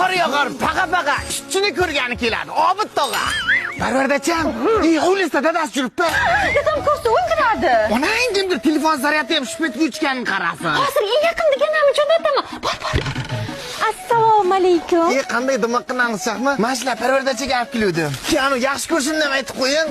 Qor, paqa ishchini ko'rgani keladi. Obid tog'a. Parvardacham, hovlisida dadasi yuribdi. Dadam ko'rsa o'ldiradi. Onang kimdir telefon zaryadi ham shpetga uchganini qarasin. Hozir eng yaqindagi nami jo'nataman. Bor. Assalomu alaykum. Qanday dimoq qilamiz chaqmi? Mashla parvardachaga olib keldim. Kanu yaxshi ko'rsin deb aytib qo'ying.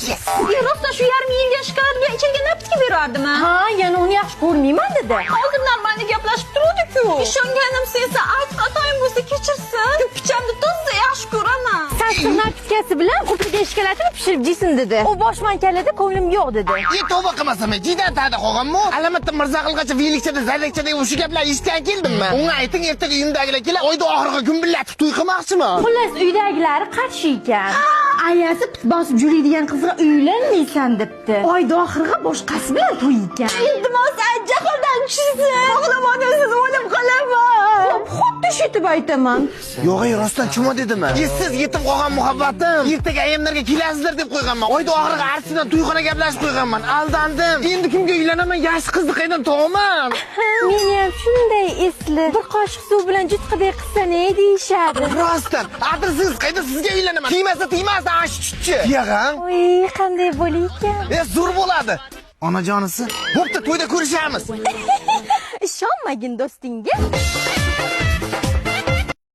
Yes. Rostdan shu yarim yilga ishqalarga ichilgan napitga berardimi? Ha, yana uni yaxshi ko'rmayman dedi. Hozir normalni gaplashib turdik-ku. Ishonganimsa esa ayt xatoyim bo'lsa kechirsin. Pichamni to'g'ri yaxshi ko'raman. Sassiq napitkasi bilan ko'piga ishkalatib pishirib jeysin dedi. U boshman kalada ko'nglim yo'q dedi. Tavba qilmasam, jidan ta'da qolganmi? Alamatda Mirzaqulgacha velikchada, zarrakchada o'sha gaplar eshitgan keldimmi? Unga ayting, ertaga uyimdagilar kelib, oyda oxiriga gumbillatib to'y qilmoqchimi? Xullas, uydagilari qarshi ekan. Ayasi pit bosib yuradigan qizga uylanmaysan debdi. Oyda oxiriga boshqasi bilan to'y ekan. Iltimos, jahldan tushsin. O'g'lamonisiz o'lib qolaman. Xuddi shitib aytaman. Yo'q, rostdan chuma dedimi? Siz yetim qolgan muhabbatim. Ertaga ayamlarga kelasizlar deb qo'yganman. Oyda oxiriga arsidan to'yxona gaplashib qo'yganman. Aldandim. Endi kimga uylanaman? Yosh qizni qaydan topaman? Men ham shunday esli. Bir qoshiq suv bilan jutqiday qilsan deyishadi. Rostdan, adresiz qayda sizga uylanaman? Tiymasa, ashchi. Yag'am. Voy, qanday bo'laykan? Zo'r bo'ladi. Onajonisi, bo'pti, to'yda ko'rishamiz. Ishonmagin do'stingga.